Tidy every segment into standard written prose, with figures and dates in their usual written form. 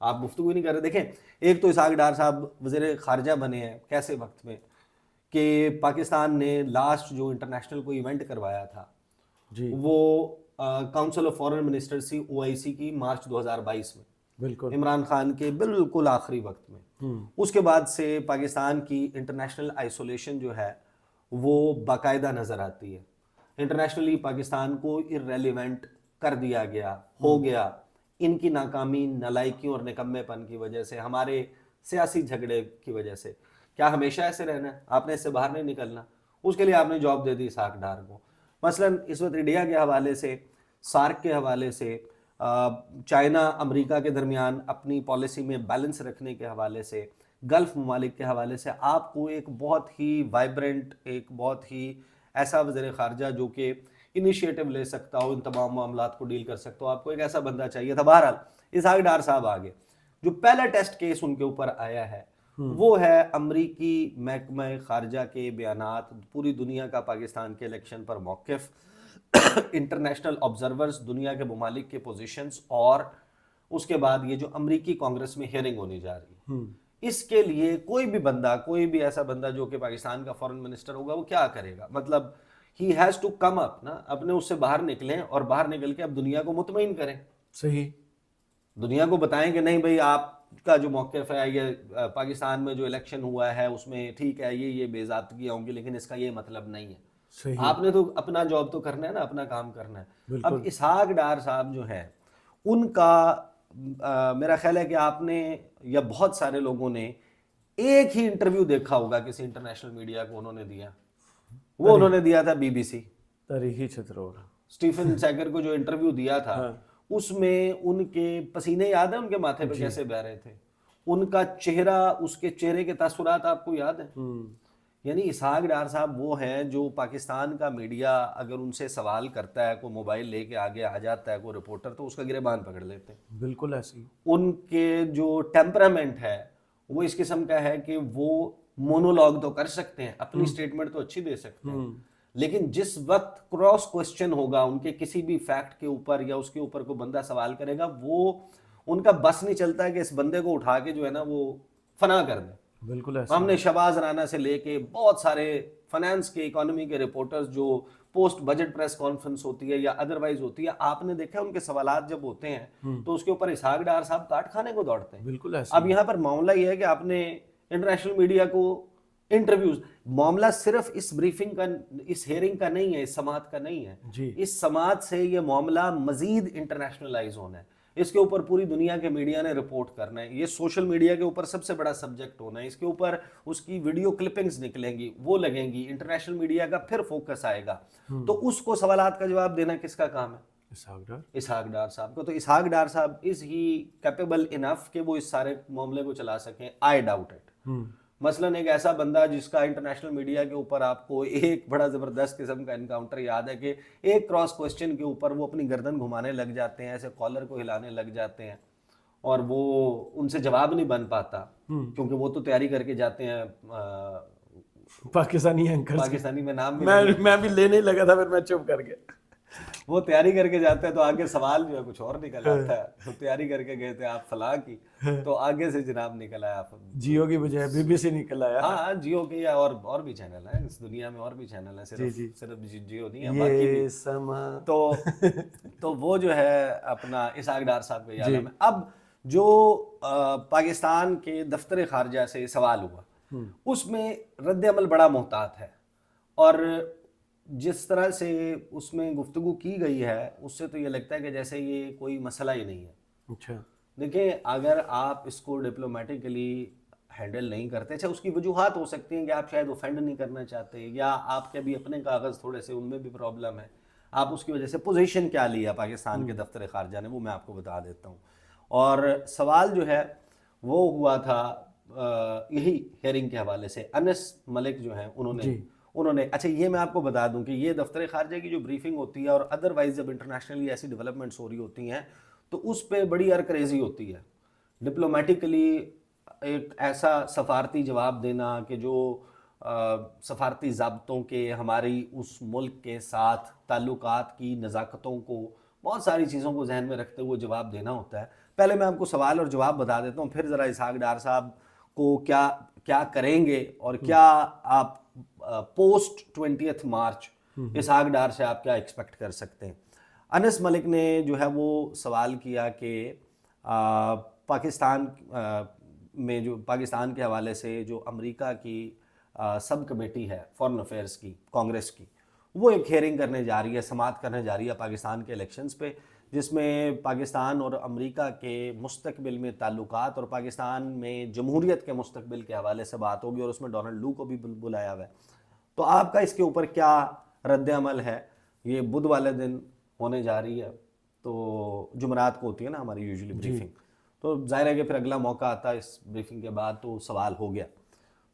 آپ گفتگو نہیں کر رہے. دیکھیں ایک تو اسحاق ڈار صاحب وزیر خارجہ بنے ہیں کیسے وقت میں کہ پاکستان نے لاسٹ جو انٹرنیشنل کو ایونٹ کروایا تھا جی وہ کاؤنسل آف فارن منسٹر سی OIC کی مارچ 2022 میں بالکل. عمران خان کے بالکل آخری وقت میں. اس کے بعد سے پاکستان کی انٹرنیشنل آئسولیشن جو ہے وہ باقاعدہ نظر آتی ہے. انٹرنیشنلی پاکستان کو irrelevant کر دیا گیا, ہو گیا ان کی ناکامی, نالائکیوں اور نکمے پن کی وجہ سے, ہمارے سیاسی جھگڑے کی وجہ سے. کیا ہمیشہ ایسے رہنا ہے؟ آپ نے اس سے باہر نہیں نکلنا. اس کے لیے آپ نے جاب دے دی اسحاق ڈار کو. مثلاً اس وقت انڈیا کے حوالے سے, سارک کے حوالے سے, چائنا امریکہ کے درمیان اپنی پالیسی میں بیلنس رکھنے کے حوالے سے, گلف ممالک کے حوالے سے آپ کو ایک بہت ہی وائبرنٹ, ایک بہت ہی ایسا وزیر خارجہ جو کہ انیشیٹو لے سکتا ہو, ان تمام معاملات کو ڈیل کر سکتا ہو, آپ کو ایک ایسا بندہ چاہیے تھا. بہرحال اسحاق ڈار صاحب آگے. جو پہلا ٹیسٹ کیس ان کے اوپر آیا ہے وہ ہے امریکی محکمہ خارجہ کے بیانات, پوری دنیا کا پاکستان کے الیکشن پر موقف, انٹرنیشنل آبزرورز, دنیا کے ممالک کے پوزیشنز, اور اس کے بعد یہ جو امریکی کانگریس میں ہیئرنگ ہونے جا رہی ہے. اس کے لیے کوئی بھی بندہ, کوئی بھی ایسا بندہ جو کہ پاکستان کا فارن منسٹر ہوگا وہ کیا کرے گا؟ مطلب ہی ہیز ٹو کم اپ نا, اپنے اس سے باہر نکلیں اور باہر نکل کے اب دنیا کو مطمئن کریں. صحیح. دنیا کو بتائیں کہ نہیں بھئی آپ کا جو موقف ہے, یہ پاکستان میں جو الیکشن ہوا ہے اس میں ٹھیک ہے یہ بے ضابطگیاں ہوں گی لیکن اس کا یہ مطلب نہیں ہے. صحیح. آپ نے تو اپنا جاب تو کرنا ہے نا, اپنا کام کرنا ہے. بالکل. اب اسحاق ڈار صاحب جو ہیں ان کا میرا خیال ہے کہ آپ نے یا بہت سارے لوگوں نے ایک ہی انٹرویو دیکھا ہوگا کسی انٹرنیشنل میڈیا کو انہوں نے دیا, وہ انہوں نے دیا تھا BBC. تاریخی چھترور اسٹیفن سیگر کو جو انٹرویو دیا تھا اس میں ان کے پسینے یاد ہیں ان کے ماتھے پہ کیسے بہ رہے تھے, ان کا چہرہ, اس کے چہرے کے تاثرات آپ کو یاد ہیں؟ یعنی اسحاق ڈار صاحب وہ ہیں جو پاکستان کا میڈیا اگر ان سے سوال کرتا ہے, کوئی موبائل لے کے آگے آ جاتا ہے کوئی رپورٹر, تو اس کا گریبان پکڑ لیتے ہیں. بالکل ایسی. ان کے جو ٹیمپرامنٹ ہے وہ اس قسم کا ہے کہ وہ مونولوگ تو کر سکتے ہیں, اپنی سٹیٹمنٹ تو اچھی دے سکتے ہیں, لیکن جس وقت کراس کوسچن ہوگا ان کے کسی بھی فیکٹ کے اوپر یا اس کے اوپر کوئی بندہ سوال کرے گا, وہ ان کا بس نہیں چلتا ہے کہ اس بندے کو اٹھا کے جو ہے نا وہ فنا کر دیں. بالکل ایسا. ہم نے شہباز رانا سے لے کے بہت سارے فائنانس کے, اکانومی کے رپورٹرز جو پوسٹ بجٹ پریس کانفرنس ہوتی ہے یا ادروائز ہوتی ہے, آپ نے دیکھا ان کے سوالات جب ہوتے ہیں تو اس کے اوپر اسحاق ڈار صاحب کاٹ کھانے کو دوڑتے ہیں. بالکل ایسا. اب یہاں پر معاملہ یہ ہے کہ آپ نے انٹرنیشنل میڈیا کو انٹرویوز, معاملہ صرف اس بریفنگ کا, اس ہیئرنگ کا نہیں ہے, اس سماعت کا نہیں ہے. جی. اس سماعت سے یہ معاملہ مزید انٹرنیشنلائز ہونا ہے, اس کے اوپر پوری دنیا کے میڈیا نے رپورٹ کرنا ہے, یہ سوشل میڈیا کے اوپر سب سے بڑا سبجیکٹ ہونا ہے, اس کے اوپر اس کی ویڈیو کلپنگز نکلیں گی, وہ لگیں گی, انٹرنیشنل میڈیا کا پھر فوکس آئے گا. تو اس کو سوالات کا جواب دینا کس کا کام ہے؟ اسحاق ڈار صاحب کو. تو اسحاق ڈار صاحب از ہی کیپیبل انف کہ وہ اس سارے معاملے کو چلا سکیں؟ I doubt it. مثلاً ایک ایسا بندہ جس کا انٹرنیشنل میڈیا کے اوپر آپ کو ایک بڑا زبردست قسم کا انکاؤنٹر یاد ہے کہ ایک کراس کوسچن کے اوپر وہ اپنی گردن گھمانے لگ جاتے ہیں, ایسے کالر کو ہلانے لگ جاتے ہیں, اور وہ ان سے جواب نہیں بن پاتا کیونکہ وہ تو تیاری کر کے جاتے ہیں. پاکستانی اینکر, پاکستانی میں نام میں بھی لینے ہی لگا تھا, پھر میں چپ کر گیا. وہ تیاری کر کے جاتے ہیں تو آگے سوال جو ہے کچھ اور نکل آتا ہے. تو تیاری کر کے گئے تھے آپ فلاں کی, تو آگے سے جناب نکل آیا جیو کی بجائے BBC نکل آیا. ہاں جیو کے, یا اور بھی چینل ہیں اس دنیا میں, اور بھی چینل ہیں, صرف جیو نہیں ہے, باقی بھی. تو وہ جو ہے اپنا اسحاق ڈار صاحب کا عالم ہے. اب جو پاکستان کے دفتر خارجہ سے سوال ہوا اس میں رد عمل بڑا محتاط ہے, اور جس طرح سے اس میں گفتگو کی گئی ہے اس سے تو یہ لگتا ہے کہ جیسے یہ کوئی مسئلہ ہی نہیں ہے. اچھا دیکھیں, اگر آپ اس کو ڈپلومیٹکلی ہینڈل نہیں کرتے, اچھا اس کی وجوہات ہو سکتی ہیں کہ آپ شاید اوفینڈ نہیں کرنا چاہتے, یا آپ کے بھی اپنے کاغذ تھوڑے سے ان میں بھی پرابلم ہے, آپ اس کی وجہ سے پوزیشن کیا لیا پاکستان کے دفتر خارجہ نے وہ میں آپ کو بتا دیتا ہوں. اور سوال جو ہے وہ ہوا تھا یہی ہیئرنگ کے حوالے سے. انس ملک جو ہیں انہوں نے اچھا یہ میں آپ کو بتا دوں کہ یہ دفتر خارجہ کی جو بریفنگ ہوتی ہے اور ادروائز جب انٹرنیشنلی ایسی ڈیولپمنٹس ہو رہی ہوتی ہیں تو اس پہ بڑی ارکریزی ہوتی ہے. ڈپلومیٹکلی ایک ایسا سفارتی جواب دینا کہ جو سفارتی ضابطوں کے, ہماری اس ملک کے ساتھ تعلقات کی نزاکتوں کو, بہت ساری چیزوں کو ذہن میں رکھتے ہوئے جواب دینا ہوتا ہے. پہلے میں آپ کو سوال اور جواب بتا دیتا ہوں، پھر ذرا اسحاق ڈار صاحب کو کیا کریں گے اور کیا آپ پوسٹ 20 مارچ اسحاق ڈار سے آپ کیا ایکسپیکٹ کر سکتے ہیں۔ انس ملک نے جو ہے وہ سوال کیا کہ پاکستان میں جو پاکستان کے حوالے سے جو امریکہ کی سب کمیٹی ہے فارن افیئرس کی، کانگریس کی، وہ ایک ہیئرنگ کرنے جا رہی ہے، سماعت کرنے جا رہی ہے پاکستان کے الیکشنز پہ، جس میں پاکستان اور امریکہ کے مستقبل میں تعلقات اور پاکستان میں جمہوریت کے مستقبل کے حوالے سے بات ہوگی، اور اس میں ڈونلڈ لو کو بھی بلایا ہوا ہے۔ تو آپ کا اس کے اوپر کیا رد عمل ہے؟ یہ بدھ والے دن ہونے جا رہی ہے، تو جمعرات کو ہوتی ہے نا ہماری یوزلی بریفنگ، تو ظاہر ہے کہ پھر اگلا موقع آتا ہے اس بریفنگ کے بعد، تو سوال ہو گیا،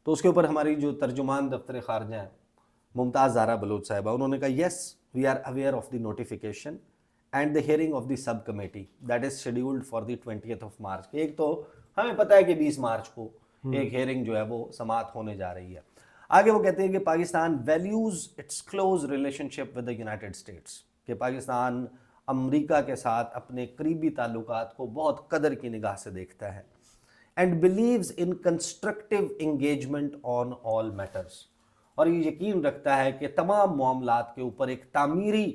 تو اس کے اوپر ہماری جو ترجمان دفتر خارجہ ہیں ممتاز زہرا بلوچ صاحبہ، انہوں نے کہا yes we are aware of the notification and the hearing of the sub committee that is scheduled for the 20 March. ایک تو ہمیں پتہ ہے کہ 20 مارچ کو ایک ہیئرنگ جو ہے وہ سماعت ہونے جا رہی ہے۔ آگے وہ کہتے ہیں کہ Pakistan values its close relationship with the United States, کہ پاکستان امریکہ کے ساتھ اپنے قریبی تعلقات کو بہت قدر کی نگاہ سے دیکھتا ہے، and believes in constructive engagement on all matters, اور یہ یقین رکھتا ہے کہ تمام معاملات کے اوپر ایک تعمیری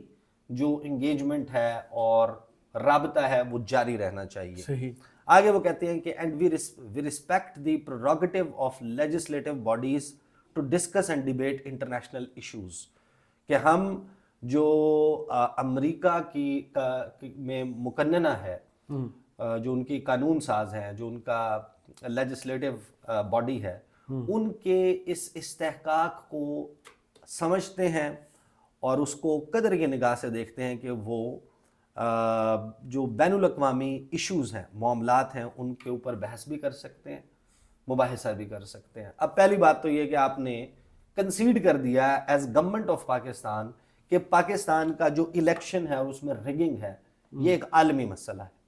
جو انگیجمنٹ ہے اور رابطہ ہے وہ جاری رہنا چاہیے۔ صحیح۔ آگے وہ کہتے ہیں کہ and we respect the prerogative of legislative bodies to discuss and debate international issues, کہ ہم جو امریکہ کی میں مقننہ ہے، جو ان کی قانون ساز ہیں، جو ان کا لیجسلیٹو باڈی ہے، ان کے اس استحقاق کو سمجھتے ہیں اور اس کو قدر کی نگاہ سے دیکھتے ہیں کہ وہ جو بین الاقوامی ایشوز ہیں، معاملات ہیں، ان کے اوپر بحث بھی کر سکتے ہیں، مباحثہ بھی کر سکتے ہیں۔ اب پہلی بات تو یہ کہ آپ نے کنسیڈ کر دیا ایز گورنمنٹ آف پاکستان کہ پاکستان کا جو الیکشن ہے اور اس میں ریگنگ ہے یہ ایک عالمی مسئلہ ہے،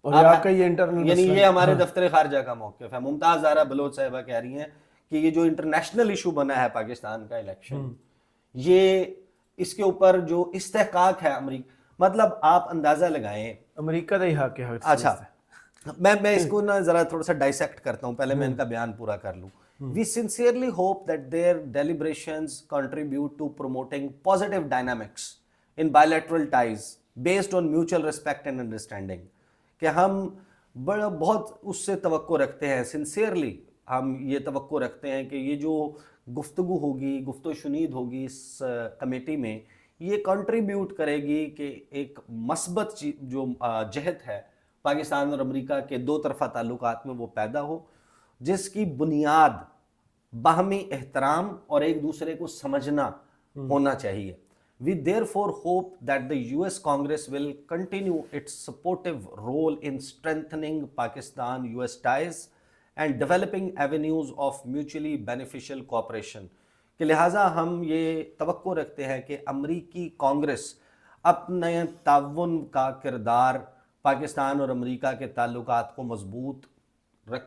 اور یہ آپ کا یہ انٹرنل یعنی یہ ہمارے دفتر خارجہ کا موقف ہے۔ ممتاز زہرا بلوچ صاحبہ کہہ رہی ہیں کہ یہ جو انٹرنیشنل ایشو بنا ہے پاکستان کا الیکشن، یہ اس کے اوپر جو استحقاق ہے امریکہ، مطلب آپ اندازہ لگائیں امریکہ دا ہی حق ہے۔ اچھا میں اس کو نا ذرا تھوڑا سا ڈائسیکٹ کرتا ہوں، پہلے میں ان کا بیان پورا کر لوں۔ We sincerely hope that their deliberations contribute to promoting positive dynamics in bilateral ties based on mutual respect and understanding، کہ ہم بہت اس سے توقع رکھتے ہیں، سنسیئرلی ہم یہ توقع رکھتے ہیں کہ یہ جو گفتگو ہوگی، گفت و شنید ہوگی اس کمیٹی میں، یہ کنٹریبیوٹ کرے گی کہ ایک مثبت جو جہت ہے پاکستان اور امریکہ کے دو طرفہ تعلقات میں وہ پیدا ہو، جس کی بنیاد باہمی احترام اور ایک دوسرے کو سمجھنا ہونا چاہیے۔ We therefore hope that the US Congress will continue its supportive role in strengthening Pakistan-US ties and developing avenues of mutually beneficial cooperation، کہ لہٰذا ہم یہ توقع رکھتے ہیں کہ امریکی کانگریس اپنے تعاون کا کردار پاکستان اور امریکہ کے تعلقات کو مضبوط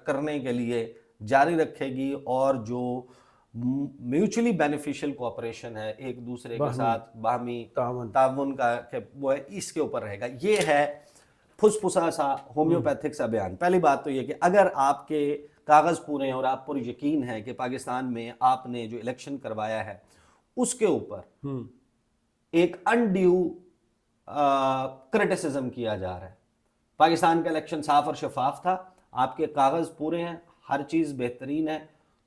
کرنے کے لیے جاری رکھے گی، اور جو میوچلی بینیفیشل کوآپریشن ہے، ایک دوسرے کے ساتھ باہمی تعاون کا، وہ ہے اس کے اوپر رہے گا۔ یہ ہے پھس پھسا سا ہومیوپیتھک سا بیان۔ پہلی بات تو یہ کہ اگر آپ کے کاغذ پورے ہیں اور آپ پر یقین ہے کہ پاکستان میں آپ نے جو الیکشن کروایا ہے اس کے اوپر ایک انڈیو کرٹیسزم کیا جا رہا ہے، پاکستان کا الیکشن صاف اور شفاف تھا، آپ کے کاغذ پورے ہیں، ہر چیز بہترین ہے،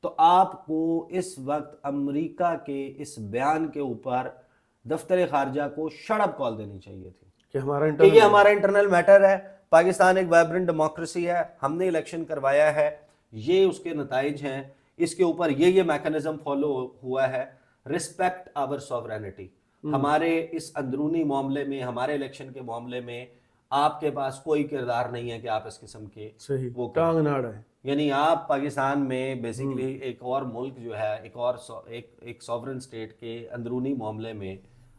تو آپ کو اس وقت امریکہ کے اس بیان کے اوپر دفتر خارجہ کو شٹ اپ کال دینی چاہیے تھی کہ یہ ہمارا انٹرنل میٹر ہے، پاکستان ایک وائبرنٹ ڈیموکریسی ہے، ہم نے الیکشن کروایا ہے، یہ اس کے نتائج ہیں، اس کے اوپر یہ میکانزم فالو ہوا ہے، رسپیکٹ آور سوورینٹی، ہمارے اس اندرونی معاملے میں، ہمارے الیکشن کے معاملے میں آپ کے پاس کوئی کردار نہیں ہے کہ آپ اس قسم کے وہ ٹانگ نہ اڑائیں، یعنی آپ پاکستان میں بیسیکلی ایک اور ملک جو ہے، ایک سوورن اسٹیٹ کے اندرونی معاملے میں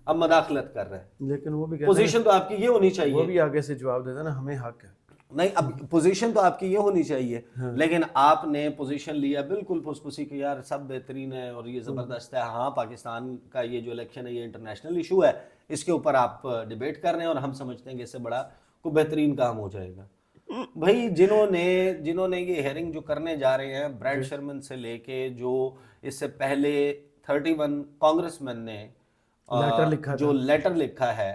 اب مداخلت کر رہے ہیں۔ لیکن وہ بھی پوزیشن تو آپ کی یہ ہونی چاہیے، وہ بھی آگے سے جواب دیتا نا ہمیں حق ہے، نہیں اب پوزیشن تو آپ کی یہ ہونی چاہیے، لیکن آپ نے پوزیشن لیا بالکل پھس پھسی کہ یار سب بہترین ہے اور یہ زبردست ہے، ہاں پاکستان کا یہ جو الیکشن ہے یہ انٹرنیشنل ایشو ہے، اس کے اوپر آپ ڈیبیٹ کر رہے ہیں اور ہم سمجھتے ہیں کہ اس سے بڑا کوئی بہترین کام ہو جائے گا۔ بھائی جنہوں نے یہ ہیئرنگ جو کرنے جا رہے ہیں بریڈ شرمن سے لے کے جو اس سے پہلے 31 کانگریس مین نے جو لیٹر لکھا ہے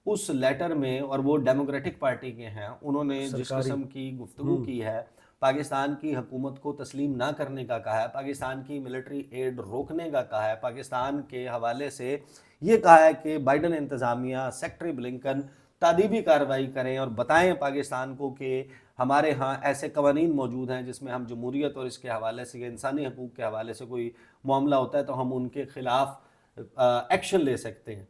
اس لیٹر میں، اور وہ ڈیموکریٹک پارٹی کے ہیں، انہوں نے جس قسم کی گفتگو کی ہے، پاکستان کی حکومت کو تسلیم نہ کرنے کا کہا ہے، پاکستان کی ملٹری ایڈ روکنے کا کہا ہے، پاکستان کے حوالے سے یہ کہا ہے کہ بائیڈن انتظامیہ، سیکٹری بلنکن تادیبی کارروائی کریں اور بتائیں پاکستان کو کہ ہمارے ہاں ایسے قوانین موجود ہیں جس میں ہم جمہوریت اور اس کے حوالے سے، انسانی حقوق کے حوالے سے کوئی معاملہ ہوتا ہے تو ہم ان کے خلاف ایکشن لے سکتے ہیں۔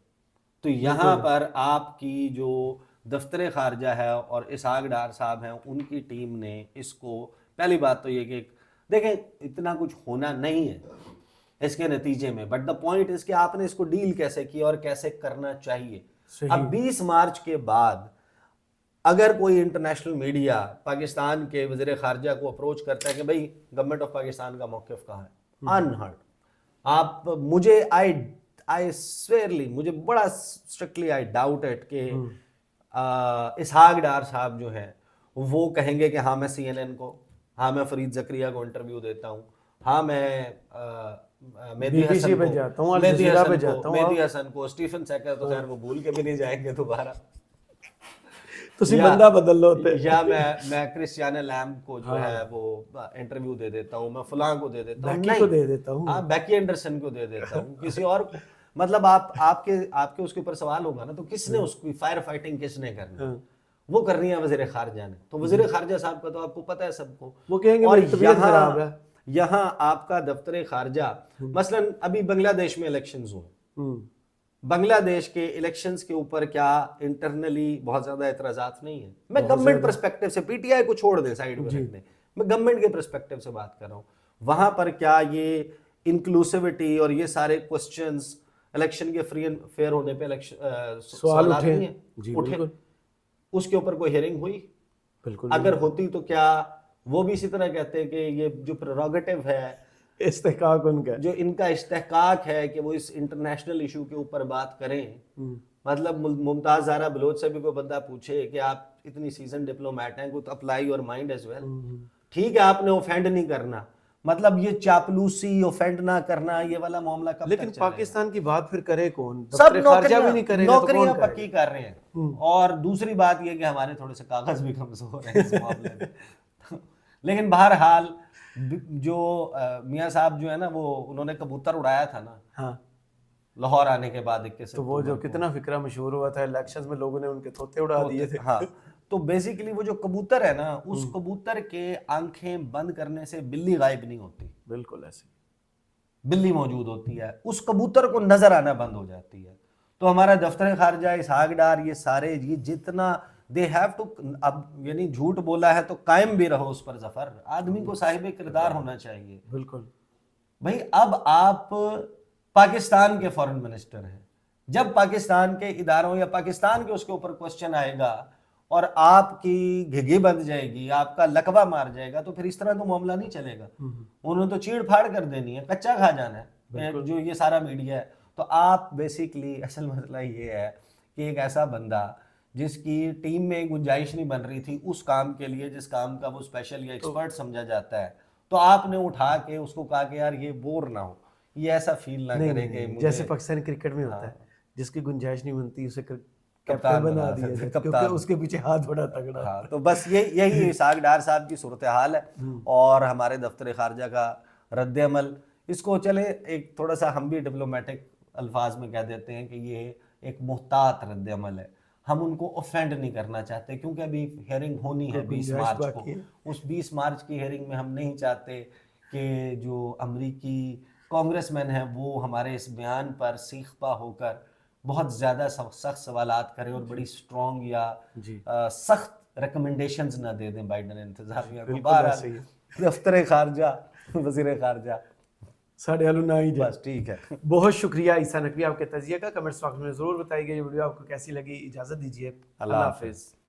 تو یہاں پر آپ کی جو دفتر خارجہ ہے اور اسحاق ڈار صاحب ہیں، ان کی ٹیم نے اس کو، پہلی بات تو یہ کہ دیکھیں اتنا کچھ ہونا نہیں ہے اس کے نتیجے میں، بٹ دا پوائنٹ اس کہ آپ نے اس کو ڈیل کیسے کیا اور کیسے کرنا چاہیے۔ اب 20 مارچ کے بعد اگر کوئی انٹرنیشنل میڈیا پاکستان کے وزیر خارجہ کو اپروچ کرتا ہے کہ بھئی گورنمنٹ آف پاکستان کا موقف کہاں ہے، انہرڈ، آپ مجھے I swearly مجھے بڑا strictly I doubt it کہ اسحاق ڈار صاحب جو ہیں وہ کہیں گے کہ ہاں میں CNN کو، ہاں میں فرید زکریہ کو انٹرویو دیتا ہوں، ہاں میں مہدی حسن کو، اسٹیفن سیکر تو خیر وہ بھول کے بھی نہیں جائیں گے دوبارہ، بندہ بدل لو، یا میں کرسچیانا لیمب کو جو ہے وہ انٹرویو دے دیتا ہوں، میں فلاں کو دے دیتا ہوں، ہاں بیکی اینڈرسن کو دے دیتا ہوں، کسی اور کو، مطلب آپ کے اس کے اوپر سوال ہوگا نا تو کس نے اس کی فائر فائٹنگ کس نے کرنی، وہ کرنی ہے وزیر خارجہ نے، تو وزیر خارجہ صاحب کا تو آپ کو پتہ ہے سب کو، وہ کہیں گے اور یہاں آپ کا دفتر خارجہ، مثلا ابھی بنگلہ دیش میں الیکشنز ہوئے، بنگلہ دیش کے الیکشنز کے اوپر کیا انٹرنلی بہت زیادہ اعتراضات نہیں ہیں؟ میں گورنمنٹ پرسپیکٹو سے، پی ٹی آئی کو چھوڑ دیں سائیڈ میں رکھ دیں، میں گورنمنٹ کے پرسپیکٹو سے بات کر رہا ہوں، وہاں پر کیا یہ انکلوسیوٹی اور یہ سارے کوسچنز الیکشن کے فری اینڈ فیئر ہونے پہ سوالات نہیں ہیں اٹھے؟ اس کے اوپر کوئی ہیئرنگ ہوئی؟ بالکل اگر ہوتی تو کیا وہ بھی اسی طرح کہتے ہیں کہ یہ جو پریروگیٹو ہے، استحقاق ان کا، جو ان کا استحقاق ہے کہ وہ اس انٹرنیشنل ایشو کے اوپر بات کریں، مطلب ممتاز زہرا بلوچ سے بھی کوئی بندہ پوچھے کہ آپ اتنی سیزن ڈپلومیٹ ہیں، کوئی apply your mind as well, ٹھیک ہے آپ نے اوفینڈ نہیں کرنا، مطلب یہ چاپلوسی، اوفینڈ نہ کرنا، یہ والا معاملہ کب تک لیکن پاکستان کی بات پھر کرے کون؟ سب نوکریاں پکی کر رہے ہیں، اور دوسری بات یہ کہ ہمارے تھوڑے سے کاغذ بھی کمزور ہیں اس معاملے میں، لیکن بہرحال جو میاں صاحب جو ہے نا وہ انہوں نے کبوتر اڑایا تھا نا لاہور آنے کے بعد، تو وہ جو کتنا فکرہ مشہور ہوا تھا الیکشنز میں، لوگوں نے ان کے طوطے اڑا دیے تھے، ہاں، تو بیسیکلی وہ جو کبوتر ہے نا، اس کبوتر کے آنکھیں بند کرنے سے بلی غائب نہیں ہوتی، بالکل ایسے بلی موجود ہوتی ہے، اس کبوتر کو نظر آنا بند ہو جاتی ہے۔ تو ہمارا دفتر خارجہ، اسحاق ڈار، یہ سارے یہ جتنا دے ہیو ٹو، اب یعنی جھوٹ بولا ہے تو قائم بھی رہو اس پر ظفر، آدمی کو صاحب کردار ہونا چاہیے۔ بالکل بھائی اب آپ پاکستان کے فارن منسٹر ہیں، جب پاکستان کے اداروں یا پاکستان کے اس کے اوپر کوسچن آئے گا اور آپ کی گھگی بند جائے گی، آپ کا لقبہ مار جائے گا، تو پھر اس طرح کا معاملہ نہیں چلے گا، انہوں نے تو چیڑ پھاڑ کر دینی ہے، کچا کھا جانا ہے جو یہ سارا میڈیا ہے۔ تو آپ بیسیکلی اصل مسئلہ یہ ہے کہ ایک ایسا بندہ جس کی ٹیم میں گنجائش نہیں بن رہی تھی اس کام کے لیے جس کام کا وہ اسپیشل یا ایکسپرٹ سمجھا جاتا ہے، تو آپ نے اٹھا کے اس کو کہا کہ یار یہ بور نہ ہو، یہ ایسا فیل نہ کرے کہ جیسے پاکستانی کرکٹ میں ہوتا ہے جس کی گنجائش نہیں بنتی اسے کپتان بنا دیا کیونکہ اس کے پیچھے ہاتھ بڑا تگڑا۔ ہاں، تو بس یہی اسحاق ڈار صاحب کی صورتحال ہے، اور ہمارے دفتر خارجہ کا رد عمل، اس کو چلے ایک تھوڑا سا ہم بھی ڈپلومیٹک الفاظ میں کہہ دیتے ہیں کہ یہ ایک محتاط رد عمل ہے، ہم ان کو اوفینڈ نہیں کرنا چاہتے کیونکہ ابھی ہیئرنگ ہونی ہے 20 مارچ کو، اس 20 مارچ کی ہیئرنگ میں ہم نہیں چاہتے کہ جو امریکی کانگریس مین ہیں وہ ہمارے اس بیان پر سیخ پا ہو کر بہت زیادہ سخت سوالات کریں اور بڑی سٹرونگ یا سخت ریکمنڈیشنز نہ دے دیں بائیڈن انتظامیہ کو۔ بہرحال دفتر خارجہ، وزیر خارجہ ساڑھے آلو نہ ہی بس ٹھیک ہے۔ بہت شکریہ عیسیٰ نقوی آپ کے تجزیے کا، کمنٹس باکس میں ضرور بتائیے گا یہ ویڈیو آپ کو کیسی لگی، اجازت دیجیے، اللہ حافظ۔